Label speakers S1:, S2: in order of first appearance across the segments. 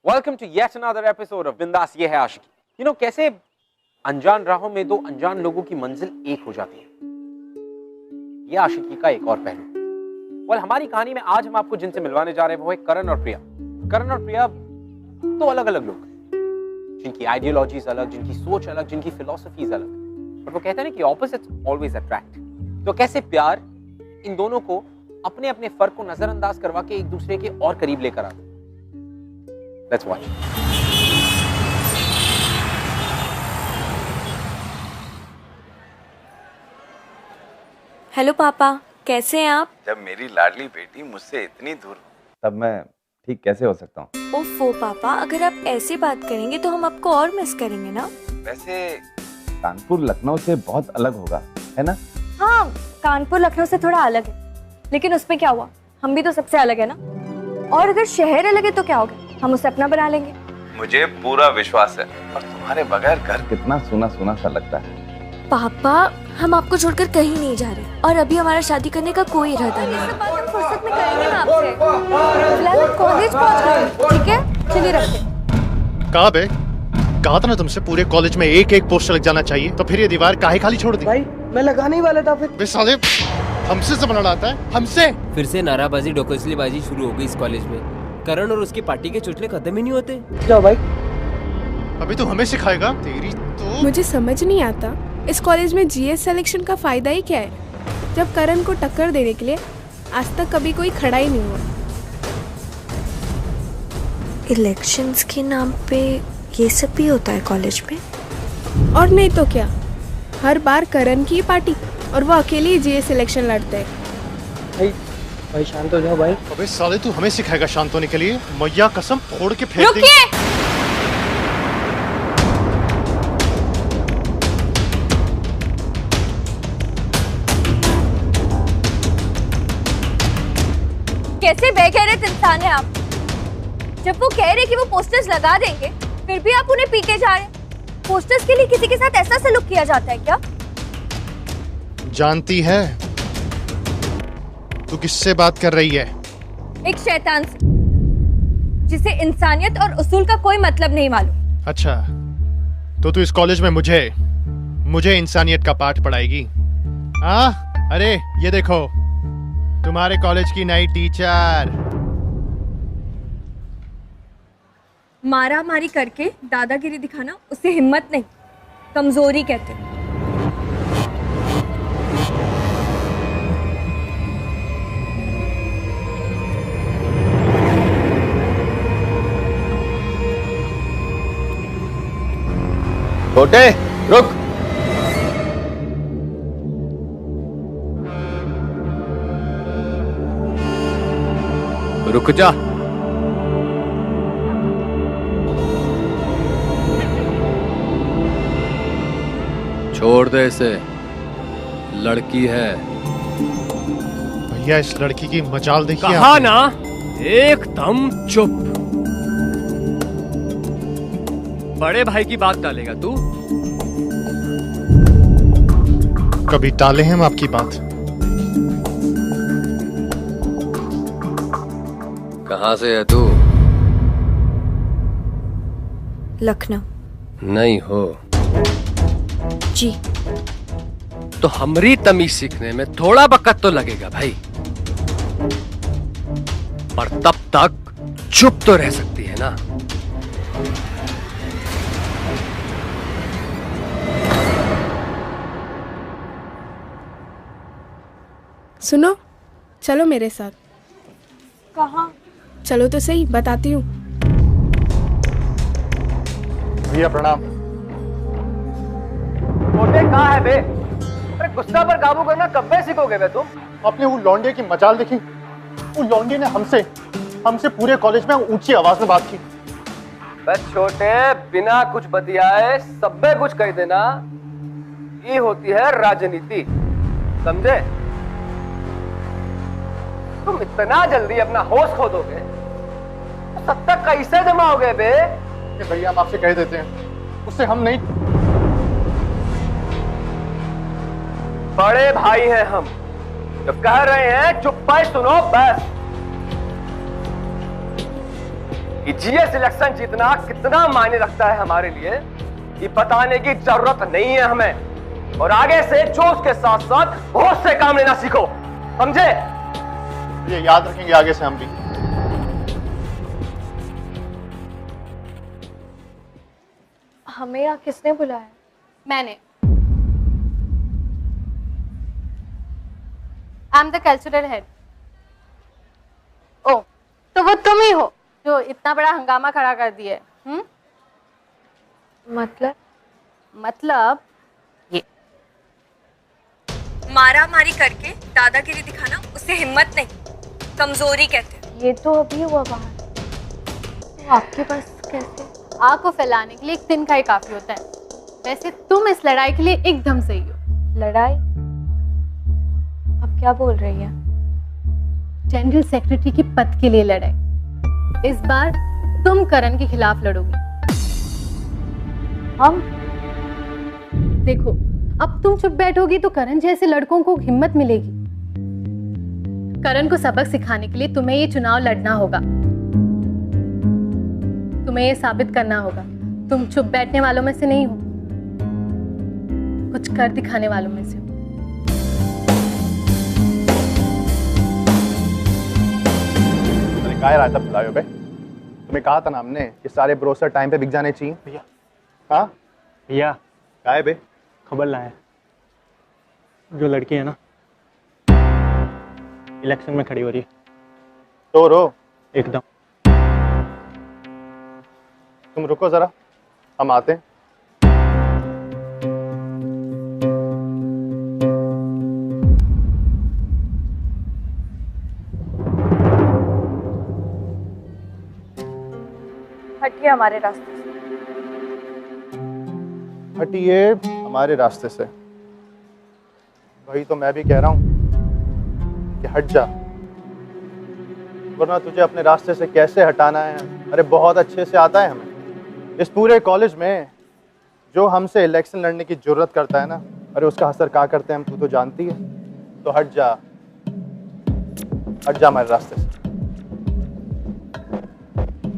S1: Welcome to yet another episode of Bindaas ये है आशिकी। कैसे अनजान राहों में दो अनजान लोगों की मंजिल एक हो जाती है, यह आशिकी का एक और पहलू। हमारी कहानी में आज हम आपको जिनसे मिलवाने जा रहे हैं वो है करण और प्रिया। करण और प्रिया दो अलग अलग लोग हैं, जिनकी आइडियोलॉजीज अलग, जिनकी सोच अलग, जिनकी फिलॉसफीज अलग, बट वो कहते हैं ना कि ऑपोजिट्स ऑलवेज अट्रैक्ट। तो कैसे प्यार इन दोनों को अपने अपने फर्क को नजरअंदाज करवा के एक दूसरे के और करीब लेकर आता। Let's watch.
S2: हेलो पापा, कैसे हैं आप?
S3: जब मेरी लाडली बेटी मुझसे इतनी दूर तब मैं ठीक कैसे हो सकता हूँ?
S2: ओफो पापा, अगर आप ऐसे बात करेंगे तो हम आपको और मिस करेंगे ना।
S3: वैसे कानपुर लखनऊ से बहुत अलग होगा, है ना?
S4: हाँ, कानपुर लखनऊ से थोड़ा अलग है, लेकिन उसमें क्या हुआ, हम भी तो सबसे अलग है ना। और अगर शहर अलग है तो क्या होगा, हम उसे अपना बना लेंगे।
S3: मुझे पूरा विश्वास है, और तुम्हारे बगैर घर कितना सूना सूना सा लगता है।
S2: पापा, हम आपको छोड़कर कहीं नहीं जा रहे और अभी हमारा शादी करने का कोई इरादा नहीं है।
S4: हम फुर्सत में करेंगे ना आपसे। फिलहाल कॉलेज पहुंच गए, ठीक है? चलिए रखते।
S5: कहा बे? कहा था ना तुमसे पूरे कॉलेज में एक एक पोस्टर लग जाना चाहिए, तो फिर ये दीवार काहे खाली छोड़ दी?
S6: भाई मैं लगाने ही वाला था फिर।
S5: बे साले, हमसे से बना आता है, हमसे।
S7: फिर से नाराबाजी डोकसलीबाजी शुरू हो गई इस कॉलेज में। करण और उसकी पार्टी के चुटले खत्म ही नहीं होते।
S6: जाओ भाई।
S5: अभी तो हमें सिखाएगा? तेरी तो।
S8: मुझे समझ नहीं आता इस कॉलेज में जीएस सिलेक्शन का फायदा ही क्या है, जब करण को टक्कर देने के लिए आज तक कभी कोई खड़ा ही नहीं हुआ।
S2: इलेक्शंस के नाम पे ये सब भी होता है कॉलेज में?
S8: और नहीं तो क्या, हर बार करण की पार्टी और वो अकेले ही जीएस सिलेक्शन लड़ते हैं।
S6: भाई शांत हो जाओ भाई।
S5: अबे साले, तू हमें सिखाएगा शांत होने के लिए? मैया कसम फोड़ के फेंक देंगे।
S4: रुकिए! कैसे बेगैरत इंसान है आप। जब वो कह रहे कि वो पोस्टर्स लगा देंगे, फिर भी आप उन्हें पीटे जा रहे हैं। पोस्टर्स के लिए किसी के साथ ऐसा सलूक किया जाता है क्या?
S5: जानती है तू किससे बात कर रही है?
S4: एक शैतान से, जिसे इंसानियत और उसूल का कोई मतलब नहीं मालूम।
S5: अच्छा, तो तू इस कॉलेज में मुझे इंसानियत का पाठ पढ़ाएगी? हाँ, अरे ये देखो, तुम्हारे कॉलेज की नई टीचर।
S4: मारा मारी करके दादागिरी दिखाना उसे हिम्मत नहीं, कमजोरी कहते हैं।
S3: छोटे, रुक।
S7: रुक जा। छोड़ दे इसे, लड़की है।
S5: भैया, इस लड़की की मजाल देखिए।
S7: कहा ना, एकदम चुप। बड़े भाई की बात डालेगा तू?
S5: कभी टाले हैं हम आपकी बात?
S7: कहाँ से है तू?
S2: लखनऊ।
S7: नहीं हो
S2: जी।
S7: तो हमरी तमीज सीखने में थोड़ा वक्त तो लगेगा भाई, पर तब तक चुप तो रह सकती है ना।
S8: सुनो, चलो मेरे साथ।
S4: कहाँ?
S8: चलो तो सही, बताती हूँ।
S5: भैया प्रणाम।
S6: छोटे कहाँ है बे? अरे गुस्सा पर काबू करना कब से सीखोगे बे तुम?
S5: आपने वो लौंडे की मजाल देखी? वो लौंडे ने हमसे पूरे कॉलेज में ऊंची आवाज में बात की।
S6: बस छोटे, बिना कुछ बतियाए सब कुछ कह देना, ये होती है राजनीति, समझे? तुम इतना जल्दी अपना होश खो दोगे तो सत्ता कैसे जमाओगे बे?
S5: भैया, हम आपसे कह देते हैं, उससे हम नहीं।
S6: बड़े भाई हैं हम, जो कह रहे हैं चुप पर सुनो बस। कि जीएस इलेक्शन जीतना कितना मायने रखता है हमारे लिए, ये बताने की जरूरत नहीं है हमें। और आगे से जोश के साथ साथ होश से काम लेना सीखो, समझे?
S5: ये याद रखेंगे आगे से हम भी।
S4: हमें यहाँ किसने बुलाया?
S9: मैंने। I am the cultural head. ओ, तो वो तुम ही हो जो इतना बड़ा हंगामा खड़ा कर दिए। मतलब ये
S4: मारा मारी करके दादागिरी दिखाना उसे हिम्मत नहीं, कमजोरी कहते हैं। ये तो अभी हुआ बाहर, तो आपके पास कैसे?
S9: आग को फैलाने के लिए एक दिन का ही काफी होता है। वैसे तुम इस लड़ाई के लिए एकदम सही हो।
S4: लड़ाई? अब क्या बोल रही है?
S9: जनरल सेक्रेटरी के पद के लिए लड़ाई। इस बार तुम करण के खिलाफ लड़ोगी।
S4: हम?
S9: देखो, अब तुम चुप बैठोगी तो करण जैसे लड़कों को हिम्मत मिलेगी। करण को सबक सिखाने के लिए तुम्हें ये चुनाव लड़ना होगा। तुम्हें ये साबित करना होगा तुम चुप बैठने वालों में से नहीं हो, कुछ कर दिखाने वालों में से हो।
S5: काय रायता पिलायो बे? तुम्हें कहा था ना हमने कि सारे ब्रोसर टाइम पे बिक जाने चाहिए। भैया, हाँ
S10: भैया,
S5: काय बे?
S10: खबर लाए, जो लड़की है ना इलेक्शन में खड़ी हो रही है।
S5: तो रो
S10: एकदम।
S5: तुम रुको जरा, हम आते हैं।
S4: हटिए हमारे रास्ते से।
S5: हटिए हमारे रास्ते से। वही तो मैं भी कह रहा हूं कि हट जा, वरना तुझे अपने रास्ते से कैसे हटाना है अरे बहुत अच्छे से आता है हमें। इस पूरे कॉलेज में जो हमसे इलेक्शन लड़ने की जरूरत करता है ना, अरे उसका असर क्या करते हैं हम, तू तो जानती है। तो हट जा हमारे रास्ते से।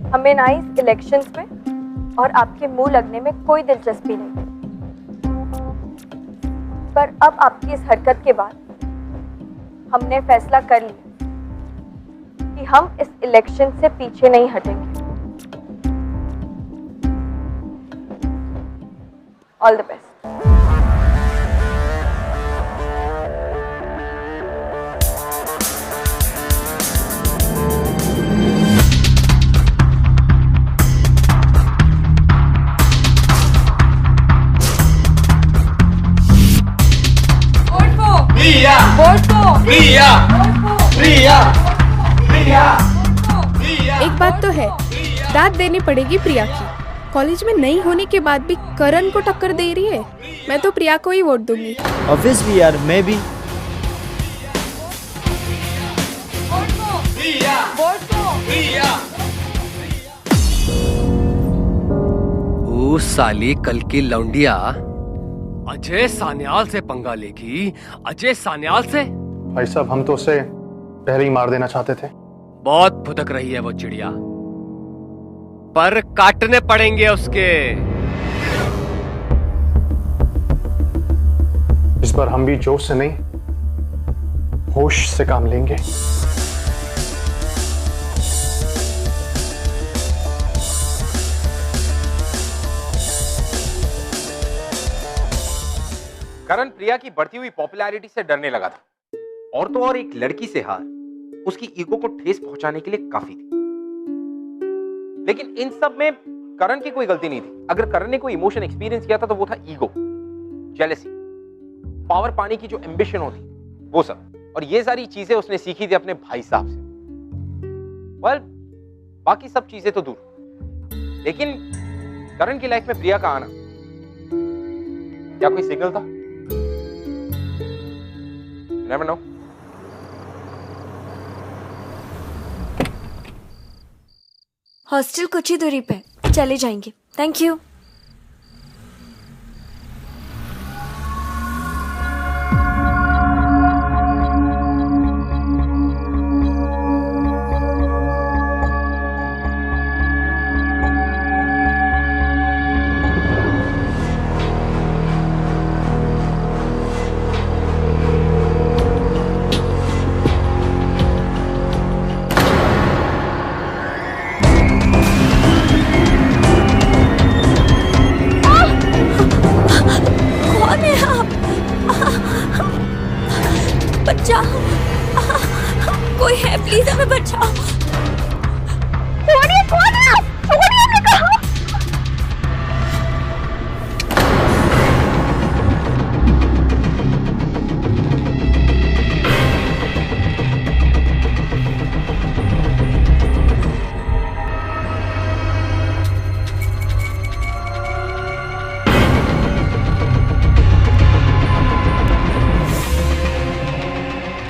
S4: हमें ना इस इलेक्शंस में और आपके मुंह लगने में कोई दिलचस्पी नहीं, पर अब आपकी इस हरकत के बाद हमने फैसला कर लिया कि हम इस इलेक्शन से पीछे नहीं हटेंगे। All the best.
S8: एक बात तो है, दाद देनी पड़ेगी प्रिया की। कॉलेज में नहीं होने के बाद भी करण को टक्कर दे रही है। मैं तो प्रिया को ही वोट दूंगी।
S10: ऑब्वियसली यार, मैं भी।
S6: ओ साली कल की लौंडिया अजय सान्याल से पंगा लेगी। अजय सान्याल से?
S5: भाई साहब, हम तो उसे पहले ही मार देना चाहते थे।
S6: बहुत फुदक रही है वो चिड़िया, पर काटने पड़ेंगे उसके।
S5: इस बार हम भी जोश से नहीं, होश से काम लेंगे।
S1: करण प्रिया की बढ़ती हुई पॉपुलैरिटी से डरने लगा था, और तो और एक लड़की से हार उसकी ईगो को ठेस पहुंचाने के लिए काफी थी। लेकिन इन सब में करण की कोई गलती नहीं थी। अगर करण ने कोई इमोशन एक्सपीरियंस किया था तो वो था ईगो, जेलसी, पावर पाने की जो एम्बिशन होती वो सब। और ये सारी चीजें उसने सीखी थी अपने भाई साहब से। वेल, बाकी सब चीजें तो दूर, लेकिन करण की लाइफ में प्रिया का आना क्या कोई सिग्नल था? Never know.
S2: हॉस्टल कुछ ही दूरी पे, चले जाएंगे। Thank you. बचाओ, कोई है प्लीज हमें बचाओ।
S4: छोड़िए, कौन है आप? छोड़िए, मैंने कहा।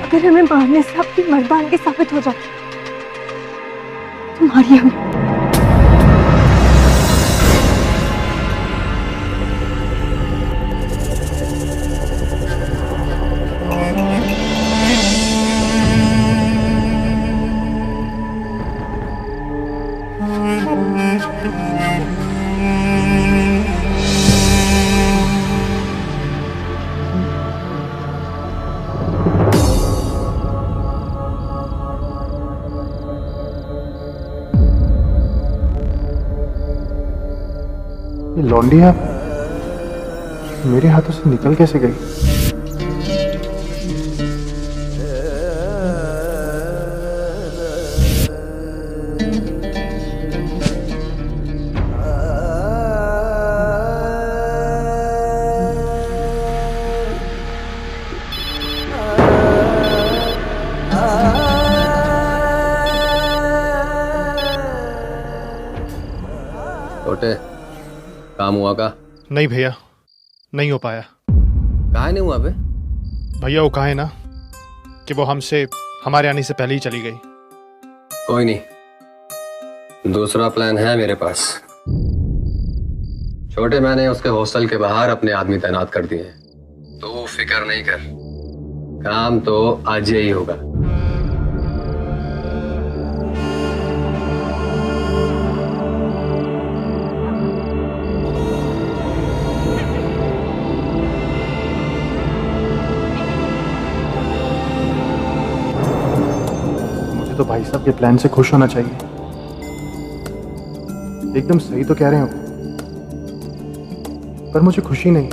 S4: अगर हमें मारने से आपकी मर्दानगी साबित हो जाती तो मारिए हमें।
S5: ये लौंडिया मेरे हाथों से निकल कैसे गई?
S6: छोटे, काम हुआ का?
S5: नहीं भैया, नहीं हो पाया।
S6: कहाँ नहीं हुआ बे?
S5: भैया वो कहा है ना कि वो हमसे हमारे आने से पहले ही चली गई।
S6: कोई नहीं, दूसरा प्लान है मेरे पास। छोटे, मैंने उसके हॉस्टल के बाहर अपने आदमी तैनात कर दिए हैं, तो फिक्र नहीं कर, काम तो आज ही होगा।
S5: तो भाई साहब के प्लान से खुश होना चाहिए। एकदम सही तो कह रहे हो, पर मुझे खुशी नहीं,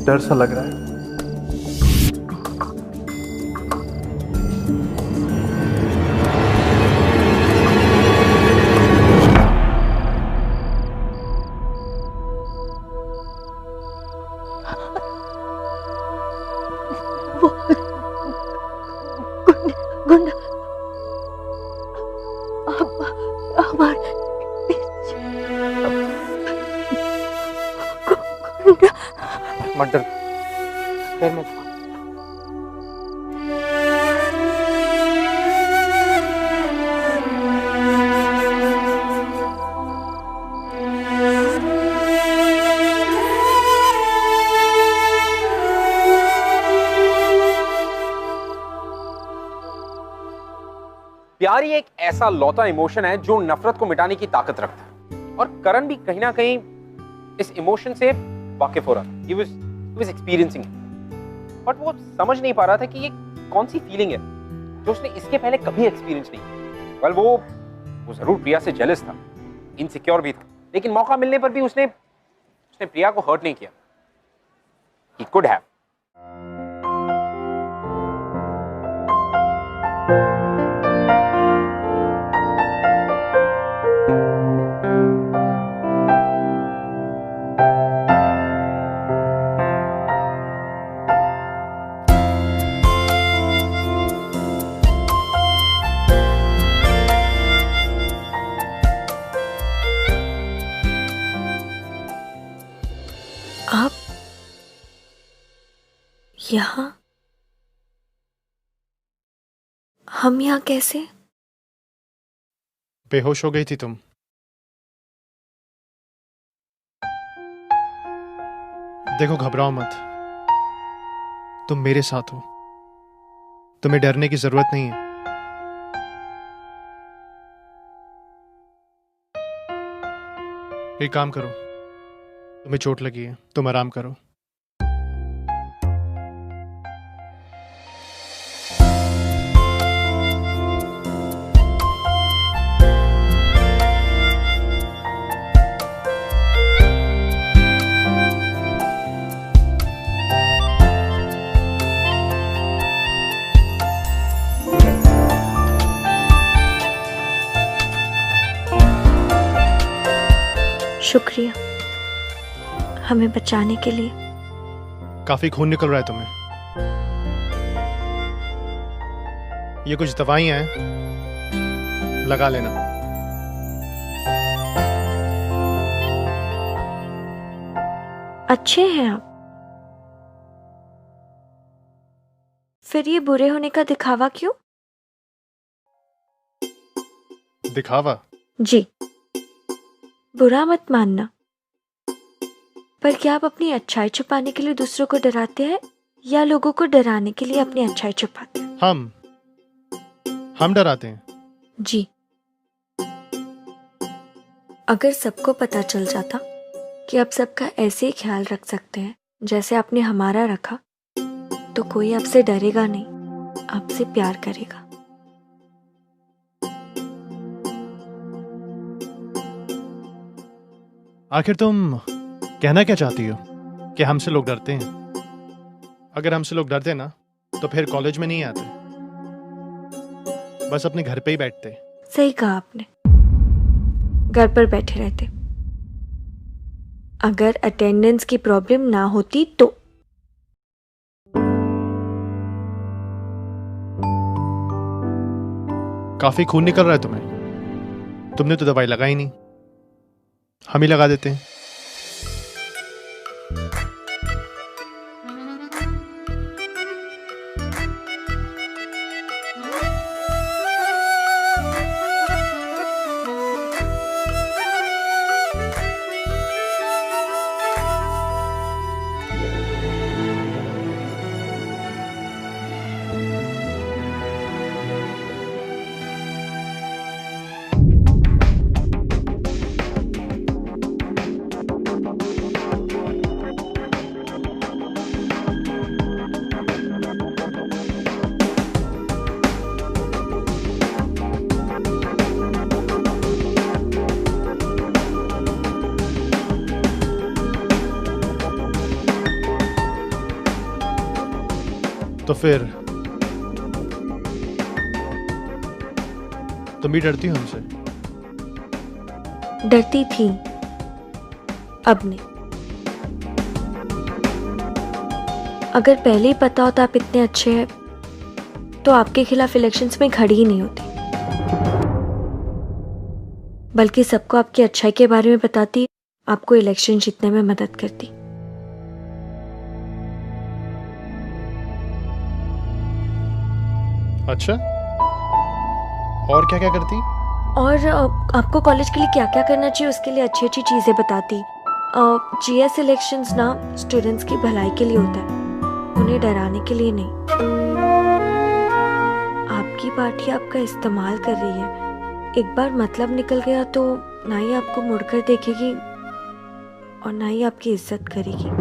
S5: डर सा लग रहा है। मर्डर करने
S1: प्यार ही एक ऐसा लौता इमोशन है जो नफरत को मिटाने की ताकत रखता है, और करण भी कहीं ना कहीं इस इमोशन से वाकिफ हो रहा था। He was experiencing it, but वो समझ नहीं पा रहा था कि ये कौन सी फीलिंग है जो उसने इसके पहले कभी एक्सपीरियंस नहीं की। Well, वो जरूर प्रिया से जेलस था, इनसिक्योर भी था, लेकिन मौका मिलने पर भी उसने प्रिया को हर्ट नहीं किया। He could have.
S2: आप यहाँ? हम यहाँ कैसे?
S5: बेहोश हो गई थी तुम। देखो, घबराओ मत, तुम मेरे साथ हो, तुम्हें डरने की जरूरत नहीं है। एक काम करो, तुम्हें चोट लगी है, तुम आराम करो।
S2: शुक्रिया हमें बचाने के लिए।
S5: काफी खून निकल रहा है तुम्हें। ये कुछ दवाइयां हैं, लगा लेना।
S2: अच्छे हैं आप। फिर ये बुरे होने का दिखावा क्यों?
S5: दिखावा?
S2: जी, बुरा मत मानना, पर क्या आप अपनी अच्छाई छुपाने के लिए दूसरों को डराते हैं या लोगों को डराने के लिए अपनी अच्छाई छुपाते हैं?
S5: हम डराते हैं।
S2: जी, अगर सबको पता चल जाता कि आप सबका ऐसे ही ख्याल रख सकते हैं जैसे आपने हमारा रखा, तो कोई आपसे डरेगा नहीं, आपसे प्यार करेगा।
S5: आखिर तुम कहना क्या चाहती हो? कि हमसे लोग डरते हैं? अगर हमसे लोग डरते ना तो फिर कॉलेज में नहीं आते, बस अपने घर पे ही बैठते।
S2: सही कहा आपने, घर पर बैठे रहते। अगर अटेंडेंस की प्रॉब्लम ना होती तो।
S5: काफी खून निकल रहा है तुम्हें। तुमने तो दवाई लगाई नहीं, हम ही लगा देते हैं। तो फिर तुम भी डरती हो हमसे?
S2: डरती थी, अब नहीं। अगर पहले ही पता होता आप इतने अच्छे हैं तो आपके खिलाफ इलेक्शंस में खड़ी ही नहीं होती, बल्कि सबको आपकी अच्छाई के बारे में बताती, आपको इलेक्शन जीतने में मदद करती।
S5: अच्छा, और क्या क्या करती?
S2: और आपको कॉलेज के लिए क्या क्या करना चाहिए उसके लिए अच्छी अच्छी चीज़ें बताती। जीएस इलेक्शंस ना स्टूडेंट्स की भलाई के लिए होता है, उन्हें डराने के लिए नहीं। आपकी पार्टी आपका इस्तेमाल कर रही है, एक बार मतलब निकल गया तो ना ही आपको मुड़कर देखेगी और ना ही आपकी इज्जत करेगी।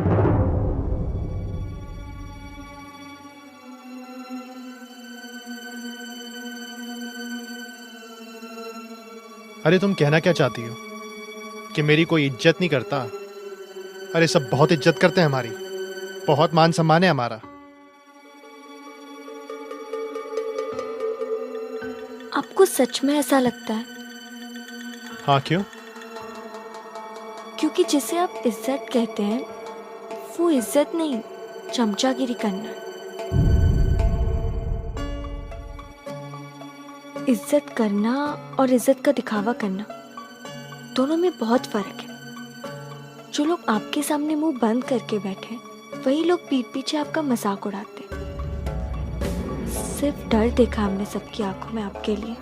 S5: अरे तुम कहना क्या चाहती हो? कि मेरी कोई इज्जत नहीं करता? अरे सब बहुत इज्जत करते हैं हमारी, बहुत मान सम्मान है हमारा।
S2: आपको सच में ऐसा लगता है?
S5: हाँ, क्यों?
S2: क्योंकि जिसे आप इज्जत कहते हैं वो इज्जत नहीं, चमचागिरी करना है। इज्जत करना और इज्जत का दिखावा करना दोनों में बहुत फर्क है। जो लोग आपके सामने मुंह बंद करके बैठे वही लोग पीठ पीछे आपका मजाक उड़ाते। सिर्फ डर देखा हमने सबकी आंखों में आपके लिए।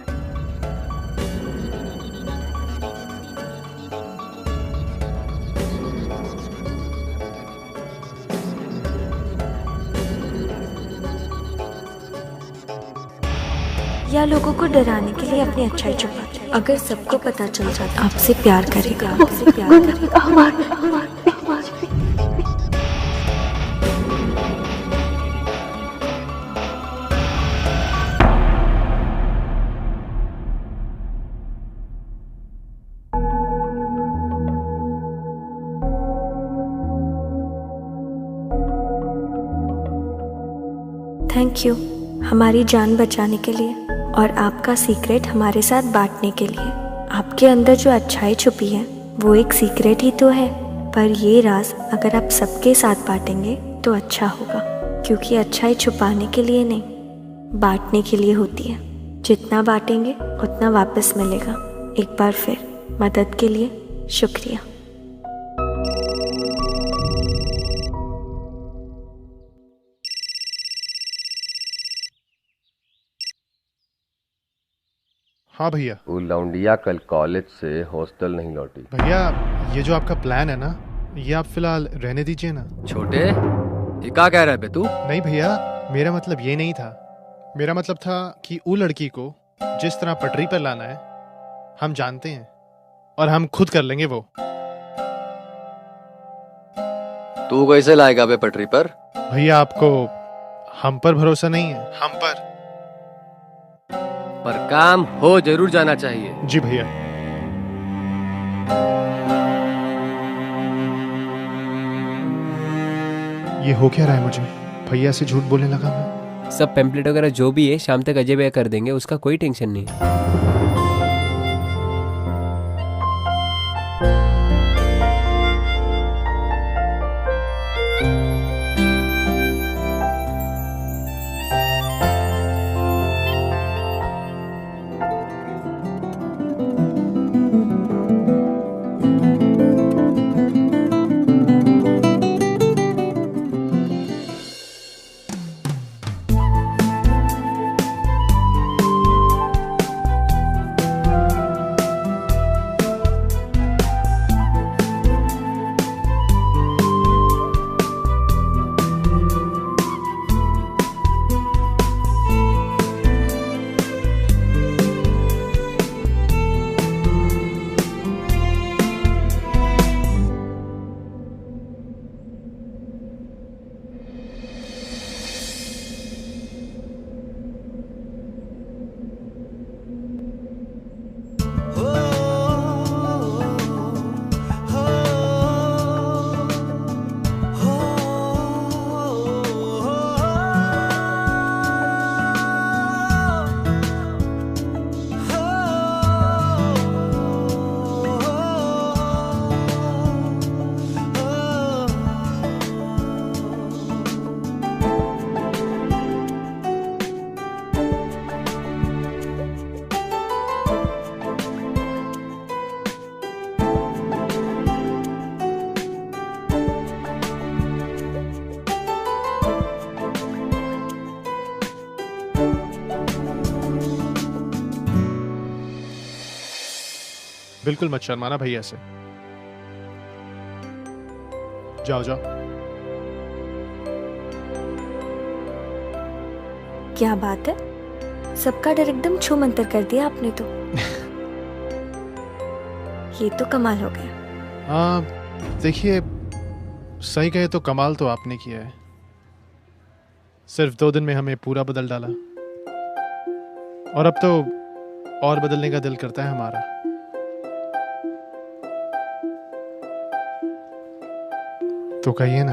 S2: या लोगों को डराने के लिए अपनी अच्छाई छुपाते। अगर सबको पता चल जाता आपसे प्यार करेगा, आपसे प्यार करेगा। थैंक यू हमारी जान बचाने के लिए और आपका सीक्रेट हमारे साथ बांटने के लिए। आपके अंदर जो अच्छाई छुपी है वो एक सीक्रेट ही तो है, पर ये राज अगर आप सबके साथ बांटेंगे तो अच्छा होगा, क्योंकि अच्छाई छुपाने के लिए नहीं, बांटने के लिए होती है। जितना बांटेंगे उतना वापस मिलेगा। एक बार फिर मदद के लिए शुक्रिया।
S5: हाँ भैया।
S6: वो लौंडिया कल कॉलेज से हॉस्टल नहीं लौटी।
S5: भैया ये जो आपका प्लान है ना, ये आप फिलहाल रहने दीजिए ना।
S6: छोटे, ये क्या कह रहा है बे तू?
S5: नहीं भैया, मेरा मतलब ये नहीं था। मेरा मतलब था कि वो लड़की को जिस तरह पटरी पर लाना है हम जानते हैं, और हम खुद कर लेंगे वो।
S6: तू कैसे लाएगा बे पटरी पर?
S5: भैया आपको हम पर भरोसा नहीं है? हम पर
S6: काम हो जरूर जाना चाहिए।
S5: जी भैया। ये हो क्या रहा है मुझे? भैया से झूठ बोलने लगा मैं।
S7: सब पेम्पलेट वगैरह जो भी है शाम तक अजय भैया कर देंगे, उसका कोई टेंशन नहीं।
S5: बिल्कुल मत शर्माना भैया से। जाओ जाओ।
S2: क्या बात है, सबका डर एकदम छू मंतर कर दिया आपने तो। ये तो कमाल हो गया।
S5: देखिए, सही कहे तो कमाल तो आपने किया है। सिर्फ 2 दिन में हमें पूरा बदल डाला, और अब तो और बदलने का दिल करता है हमारा। तो कहिए ना।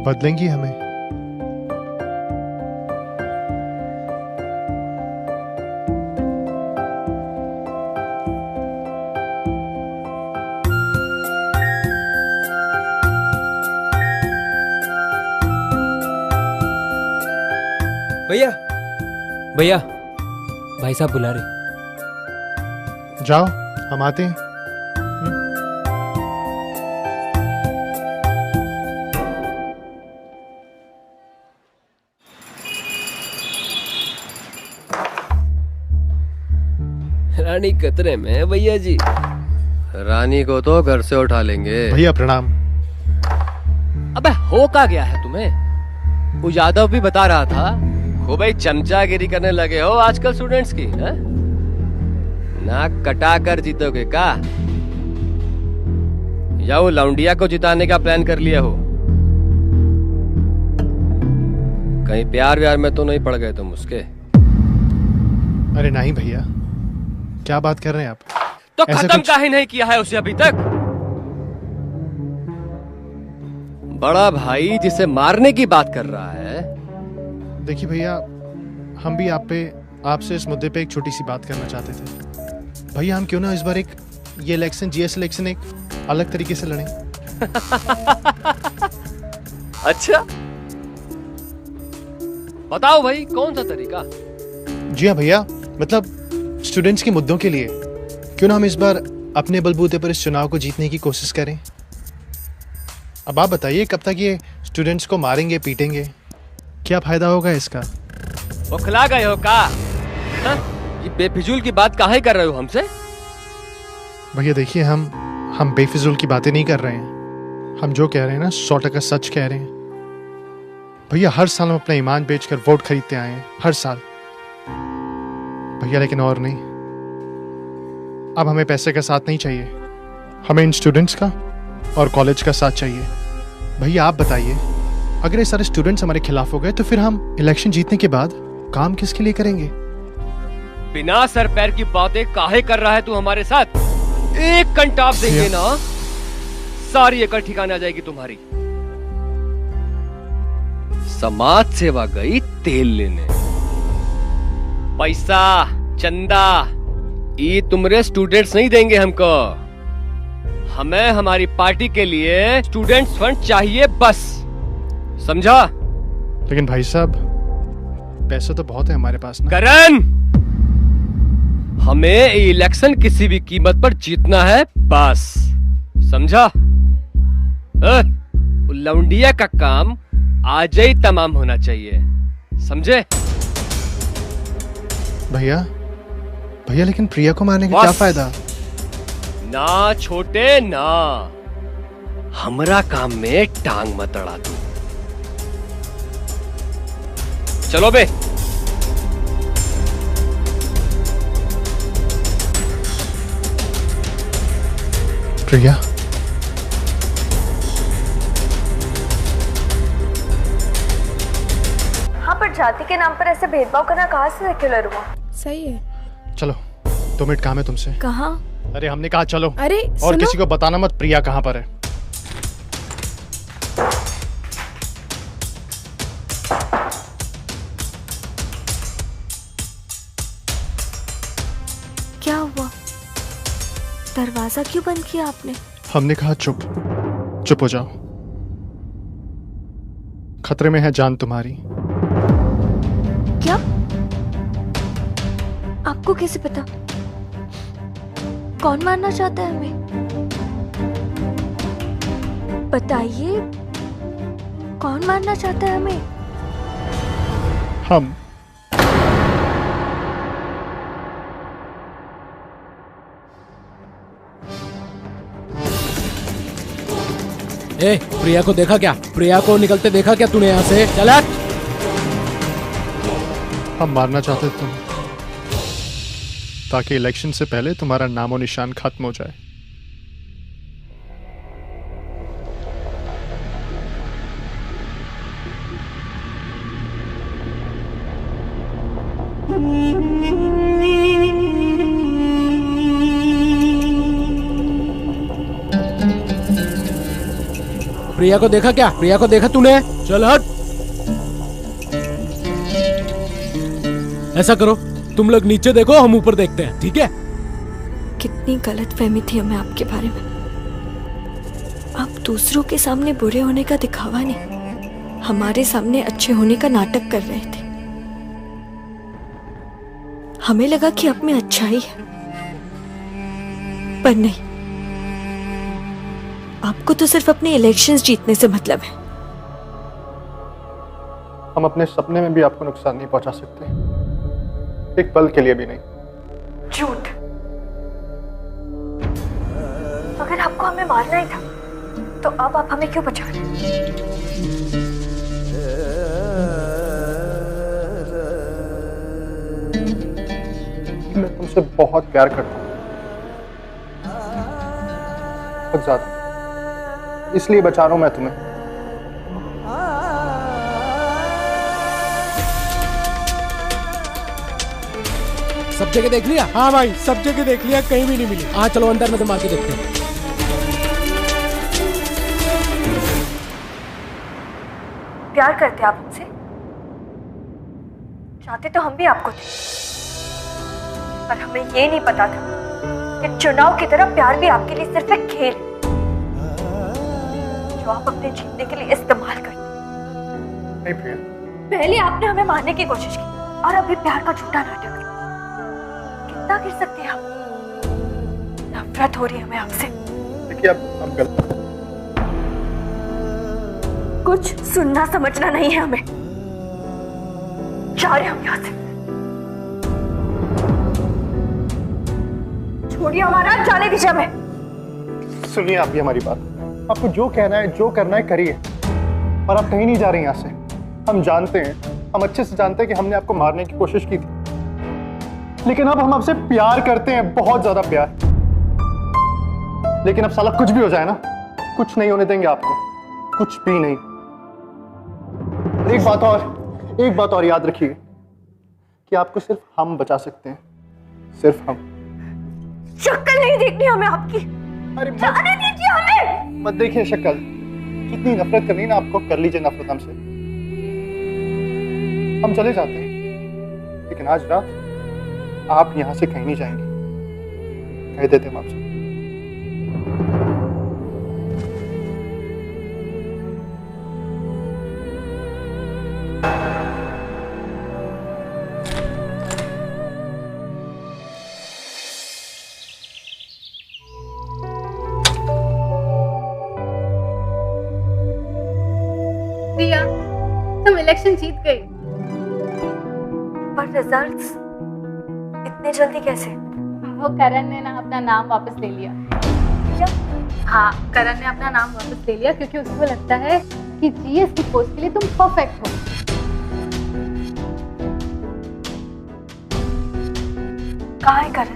S5: बदलेंगी हमें?
S7: भैया, भैया, भाई साहब बुला रहे।
S5: जाओ, हम आते हैं।
S6: रानी खतरे में है भैया जी। रानी को तो घर से उठा लेंगे।
S5: भैया प्रणाम।
S6: अबे हो क्या गया है तुम्हें? वो यादव भी बता रहा था खूब ही चमचागिरी करने लगे हो आजकल स्टूडेंट्स की, है? नाक कटा कर जीतोगे का? या वो लौंडिया को जिताने का प्लान कर लिया हो? कहीं प्यार व्यार में तो नहीं पड़ गए तुम उसके?
S5: अरे नहीं भैया, क्या बात कर रहे हैं आप?
S6: तो खत्म काहे नहीं किया है उसे अभी तक? बड़ा भाई जिसे मारने की बात कर रहा है।
S5: देखिए भैया, हम भी आपसे इस मुद्दे पे एक छोटी सी बात करना चाहते थे। भैया हम क्यों ना इस बार ये इलेक्शन, जीएस इलेक्शन एक अलग तरीके से लड़ें।
S6: अच्छा, बताओ भाई कौन सा तरीका?
S5: जी हाँ भैया, मतलब स्टूडेंट्स के मुद्दों के लिए क्यों ना हम इस बार अपने बलबूते पर इस चुनाव को जीतने की कोशिश करें। अब आप बताइए, कब तक ये स्टूडेंट्स को मारेंगे पीटेंगे, क्या फायदा होगा इसका?
S6: बौखला गए हो का? हाँ? ये बेफिजूल की बात काहे कर रहे हो हमसे?
S5: भैया देखिए, हम बेफिजूल की बातें नहीं कर रहे हैं। हम जो कह रहे हैं ना 100% सच कह रहे हैं। भैया हर साल हम अपना ईमान बेचकर वोट खरीदते आए हैं, हर साल भैया, लेकिन और नहीं। अब हमें पैसे का साथ नहीं चाहिए, हमें इन स्टूडेंट्स का और कॉलेज का साथ चाहिए। भैया आप बताइए, अगर ये सारे स्टूडेंट्स हमारे खिलाफ हो गए तो फिर हम इलेक्शन जीतने के बाद काम किसके लिए करेंगे?
S6: बिना सर पैर की बातें काहे कर रहा है तू हमारे साथ? एक कंटाप देंगे ना, सारी अकल ठिकाने आ जाएगी तुम्हारी। समाज सेवा गई तेल लेने, पैसा चंदा ये तुमरे स्टूडेंट्स नहीं देंगे हमको। हमें हमारी पार्टी के लिए स्टूडेंट्स फंड चाहिए बस, समझा?
S5: लेकिन भाई साहब पैसे तो बहुत है हमारे पास ना।
S6: करण, हमें इलेक्शन किसी भी कीमत पर जीतना है बस, समझा? लौंडिया का काम आज ही तमाम होना चाहिए, समझे?
S5: भैया लेकिन प्रिया को मारने का क्या फायदा?
S6: ना छोटे ना, हमरा काम में टांग मत अड़ा तू। चलो बे।
S5: प्रिया,
S2: हाँ, पर जाति के नाम पर ऐसे भेदभाव करना कहाँ से सेक्युलर हुआ?
S8: सही है।
S5: चलो 2 मिनट काम है तुमसे।
S2: कहाँ?
S5: अरे हमने कहा चलो।
S8: अरे
S5: और
S8: सुनो।
S5: किसी को बताना मत प्रिया कहाँ पर है।
S2: क्या हुआ? दरवाजा क्यों बंद किया आपने?
S5: हमने कहा चुप हो जाओ, खतरे में है जान तुम्हारी।
S2: क्या? आपको कैसे पता? कौन मारना चाहता है हमें? बताइए, कौन मारना चाहता है हमें?
S5: हम।
S7: ए, प्रिया को देखा क्या? प्रिया को निकलते देखा क्या तूने यहाँ से? चल हट।
S5: हम मारना चाहते तुम, ताकि इलेक्शन से पहले तुम्हारा नामो निशान खत्म हो जाए।
S7: प्रिया को देखा क्या? प्रिया को देखा तूने? चल हट। ऐसा करो, तुम लोग नीचे देखो, हम ऊपर देखते हैं, ठीक है?
S2: कितनी गलतफहमी थी हमें आपके बारे में। आप दूसरों के सामने बुरे होने का दिखावा नहीं, हमारे सामने अच्छे होने का नाटक कर रहे थे। हमें लगा कि आप में अच्छाई है, पर नहीं। आपको तो सिर्फ अपने इलेक्शंस जीतने से मतलब है।
S5: हम अपने सपने में भी आपको नुकसान नहीं पहुंचा सकते, एक पल के लिए भी नहीं।
S2: झूठ। अगर आपको हमें मारना ही था, तो अब आप हमें क्यों बचा रहे?
S5: मैं तुमसे बहुत प्यार करता हूँ, बहुत ज्यादा, इसलिए बचा रहा हूं मैं तुम्हें।
S7: सब जगह देख लिया? हाँ भाई, सब जगह देख लिया, कहीं भी नहीं मिली। हाँ चलो अंदर में तो मार के देखते हैं।
S2: प्यार करते आप हमसे? चाहते तो हम भी आपको थे, पर हमें ये नहीं पता था कि चुनाव की तरह प्यार भी आपके लिए सिर्फ एक खेल है जो आप अपने जीतने के लिए इस्तेमाल करते।
S5: नहीं प्रिया,
S2: पहले आपने हमें मारने की कोशिश की और अभी प्यार का झूठा नाटक। कितना गिर सकते हैं आप? नफरत हो रही है हमें आपसे।
S5: देखिए अब गलत,
S2: कुछ सुनना समझना नहीं है हमें। जा रहे हम यहाँ से। छोड़िए हमारा, जाने दीजिए हमें।
S5: सुनिए आप भी हमारी बात। आपको जो कहना है, जो करना है करिए, पर आप कहीं नहीं जा रही यहाँ से। हम जानते हैं, हम अच्छे से जानते हैं कि हमने आपको मारने की कोशिश की थी, लेकिन अब हम आपसे प्यार करते हैं, बहुत ज्यादा प्यार। लेकिन अब साला कुछ भी हो जाए ना, कुछ नहीं होने देंगे आपको, कुछ भी नहीं। एक बात और याद रखिए कि आपको सिर्फ हम बचा सकते हैं, सिर्फ हम।
S2: शक्ल नहीं देखनी हमें आपकी।
S5: अरे
S2: जाने दीजिए हमें।
S5: मत देखिए शक्ल, जितनी नफरत करनी ना आपको, कर लीजिए नफरत हमसे। हम चले जाते हैं, लेकिन आज रात आप यहां से कहीं नहीं जाएंगे, कह देते हम आपसे।
S9: प्रिया, तुम इलेक्शन जीत गई।
S2: पर रिजल्ट्स इतने जल्दी कैसे?
S9: वो करण ने ना अपना नाम वापस ले लिया।
S2: क्या?
S9: हाँ, करण ने अपना नाम वापस ले लिया क्योंकि उसको लगता है कि जीएस की पोस्ट के लिए तुम परफेक्ट हो।
S2: कहाँ है करण?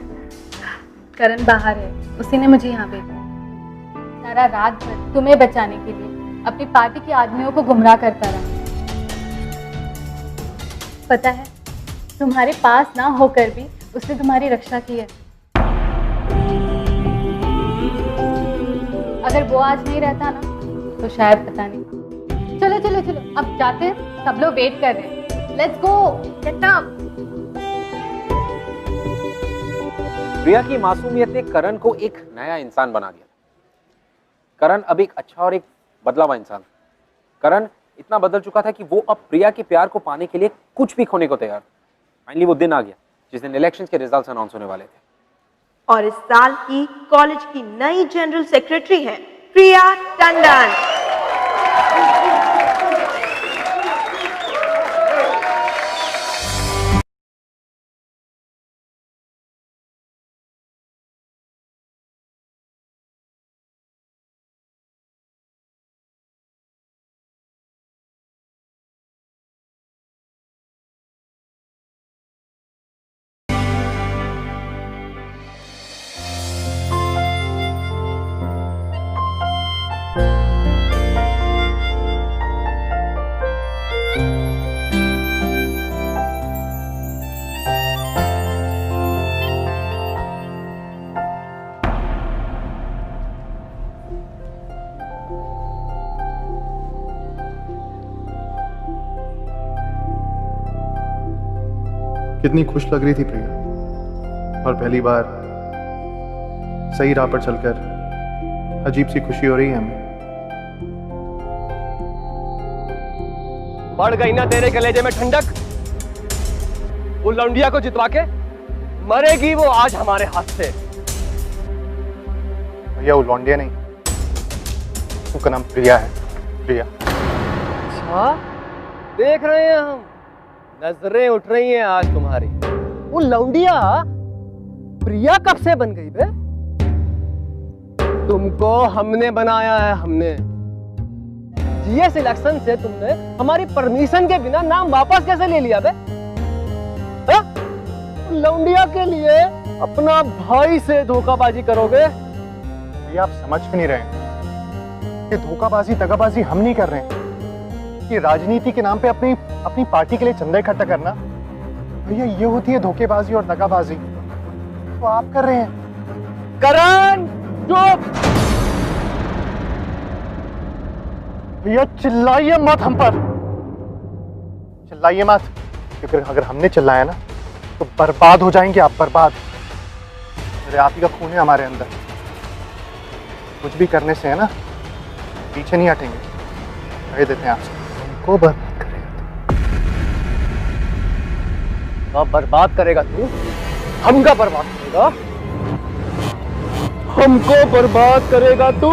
S9: करण बाहर है, उसी ने मुझे यहाँ भेजा। सारा रात भर तुम्हें बचाने के लिए अपनी पार्टी के आदमियों को गुमराह करता रहा। पता है, तुम्हारे पास ना होकर भी उसने तुम्हारी रक्षा की है। अगर वो आज नहीं रहता ना, तो शायद पता नहीं। चलो चलो चलो, अब जाते हैं, सब लोग वेट कर रहे हैं। Let's go, get up.
S1: Priya की मासूमियत ने करण को एक नया इंसान बना दिया। करण अब एक अच्छा और एक बदला हुआ इंसान। करण इतना बदल चुका था कि वो अब प्रिया के प्यार को पाने के लिए कुछ भी खोने को तैयार था। फाइनली वो दिन आ गया जिस दिन इलेक्शंस के रिजल्ट्स अनाउंस होने वाले थे।
S11: और इस साल की कॉलेज की नई जनरल सेक्रेटरी है प्रिया टंडन।
S5: कितनी खुश लग रही थी प्रिया, और पहली बार सही राह पर चलकर अजीब सी खुशी हो रही है हमें।
S6: बढ़ गई ना तेरे कलेजे में ठंडक। वो लौंडिया को जितवा के मरेगी वो आज हमारे हाथ से।
S5: भैया वो लौंडिया नहीं, उसका नाम प्रिया है, प्रिया।
S6: अच्छा, देख रहे हैं हम, नजरें उठ रही हैं आज तुम्हारी। वो लौंडिया प्रिया कब से बन गई बे? तुमको हमने बनाया है, हमने। जीएस इलेक्शन से तुमने हमारी परमिशन के बिना नाम वापस कैसे ले लिया बे? लौंडिया के लिए अपना भाई से धोखाबाजी करोगे?
S5: ये आप समझ क्यों नहीं रहे कि धोखाबाजी दगाबाजी हम नहीं कर रहे हैं, कि राजनीति के नाम पे अपनी पार्टी के लिए चंदा इकट्ठा करना भैया ये होती है धोखेबाजी और दगाबाजी। तो आप कर रहे हैं।
S6: करण चुप।
S5: भैया चिल्लाइए मत हम पर। चिल्लाइए मत, क्योंकि अगर हमने चिल्लाया ना तो बर्बाद हो जाएंगे आप, बर्बाद। मेरे आप ही का खून है हमारे अंदर, कुछ भी करने से है ना पीछे नहीं हटेंगे। कह देते हैं आपसे, हमको बर्बाद करेगा, बर्बाद करेगा तू, हमका बर्बाद करेगा, हमको बर्बाद करेगा तू।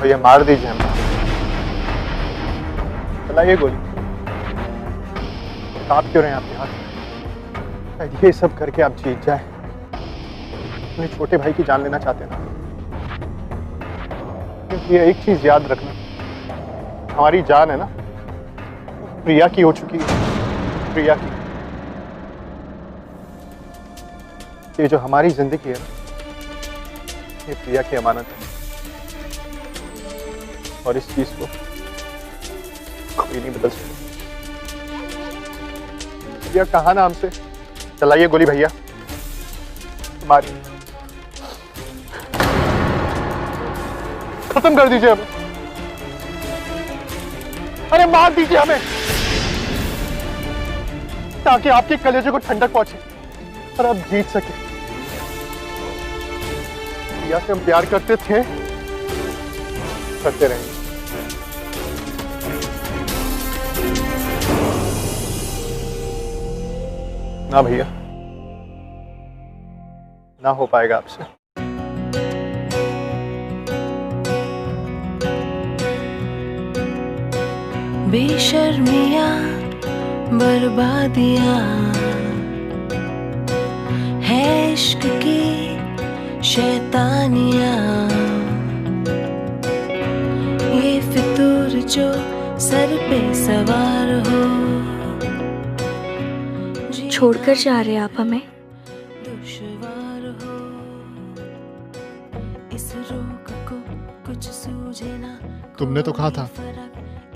S5: ये मार दीजिए हमें, चलाइए गोली। आप क्यों रहे हैं आपके हाथ? ये सब करके आप जीत जाए, अपने छोटे भाई की जान लेना चाहते हैं ना? क्योंकि ये एक चीज याद रखना, हमारी जान है ना प्रिया की हो चुकी है, प्रिया की। ये जो हमारी जिंदगी है ये प्रिया की अमानत है, और इस चीज को कोई नहीं बदल सकता। भैया कहा ना हमसे, चलाइए गोली भैया, मारिए, खत्म कर दीजिए हमें, अरे मार दीजिए हमें, ताकि आपके कलेजे को ठंडक पहुंचे और आप जीत सके। भैया से हम प्यार करते थे, करते रहेंगे। ना भैया, ना हो पाएगा आपसे।
S12: बेशर्मियां बर्बादियां है इश्क की शैतानियां, ये फितूर जो सर पे सवार हो।
S2: छोड़कर जा रहे आप हमें?
S12: दुश्वार हो इस रोग को कुछ सूझे ना,
S5: तुमने तो कहा था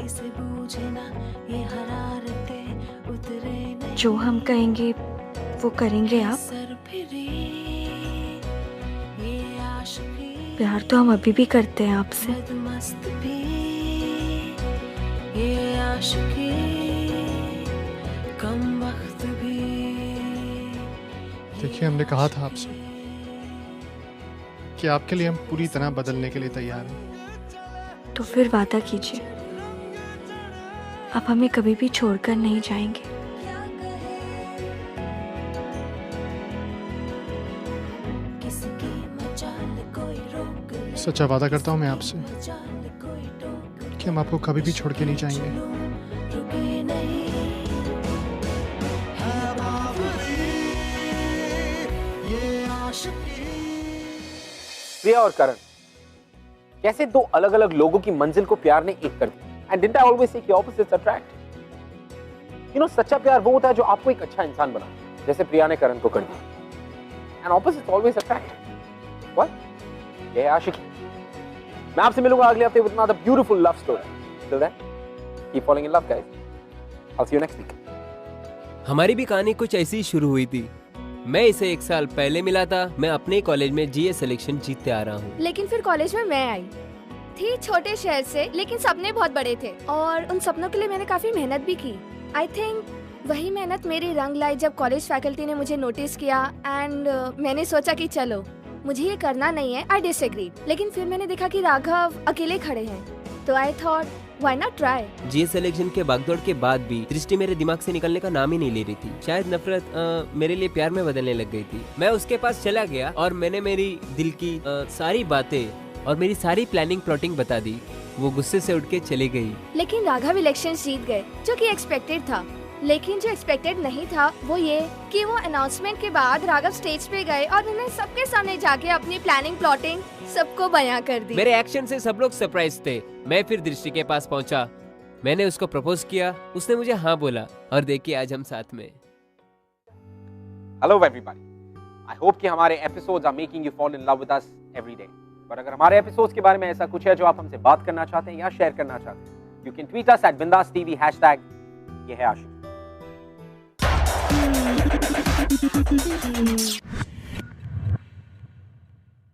S12: इसे बूझे ना, ये हरारते उतरे नहीं,
S2: जो हम कहेंगे वो करेंगे आप?
S12: ये आशिकी
S2: प्यार तो हम अभी भी करते हैं आपसे।
S12: मस्त भी ये आशिकी कम वक्त भी।
S5: देखिए, हमने कहा था आपसे कि आपके लिए हम पूरी तरह बदलने के लिए तैयार हैं।
S2: तो फिर वादा कीजिए, आप हमें कभी भी छोड़कर नहीं जाएंगे।
S5: सच्चा वादा करता हूँ मैं आपसे कि हम आपको कभी भी छोड़ के नहीं जाएंगे।
S1: प्रिया और करण, कैसे दो अलग अलग लोगों की मंजिल को प्यार ने एक कर दिया। And didn't I always say कि ऑपोजिट्स अट्रैक्ट? यू नो, सच्चा प्यार वो होता है जो आपको एक अच्छा इंसान बनाता है, जैसे प्रिया ने करण को कर दिया। And opposites always attract. What? ये आशिकी। मैं आपसे मिलूंगा अगले हफ्ते with another beautiful love story. Till then, keep following in love guys. I will see you next week.
S7: हमारी भी कहानी कुछ ऐसी ही शुरू हुई थी। मैं इसे 1 साल पहले मिला था। मैं अपने कॉलेज में जीएस सिलेक्शन जीतते आ रहा हूँ।
S4: लेकिन फिर कॉलेज में मैं आई थी, छोटे शहर से, लेकिन सपने बहुत बड़े थे और उन सपनों के लिए मैंने काफी मेहनत भी की। आई थिंक वही मेहनत मेरी रंग लाई जब कॉलेज फैकल्टी ने मुझे नोटिस किया एंड मैंने सोचा कि चलो मुझे ये करना नहीं है। आई डिसएग्रीड, लेकिन फिर मैंने देखा कि राघव अकेले खड़े हैं, तो I thought why not try.
S7: GS selection के भागदौड़ के बाद भी दृष्टि मेरे दिमाग से निकलने का नाम ही नहीं ले रही थी। शायद नफरत मेरे लिए प्यार में बदलने लग गई थी। मैं उसके पास चला गया और मैंने मेरी दिल की सारी बातें और मेरी सारी प्लानिंग प्लॉटिंग बता दी। वो गुस्से से उठ के चली गई।
S4: लेकिन राघव इलेक्शन जीत गए, जो कि एक्सपेक्टेड था। लेकिन जो एक्सपेक्टेड नहीं था वो ये कि वो अनाउंसमेंट के बाद राघव स्टेज पे गए और उन्होंने सबके सामने जाके अपनी प्लानिंग प्लॉटिंग सबको बयां कर दी।
S7: मेरे एक्शन से सब लोग सरप्राइज थे। मैं फिर दृष्टि के पास पहुंचा, मैंने उसको प्रपोज किया, उसने मुझे हाँ बोला और देखिए आज हम साथ में।
S1: हेलो एवरीबॉडी, आई होप कि हमारे episodes are making you fall in love with us every day. और अगर हमारे एपिसोड्स के बारे में ऐसा कुछ है जो आप हमसे बात करना चाहते हैं या शेयर करना चाहते हैं, you can tweet us @bindaastv #ये है आशिकी।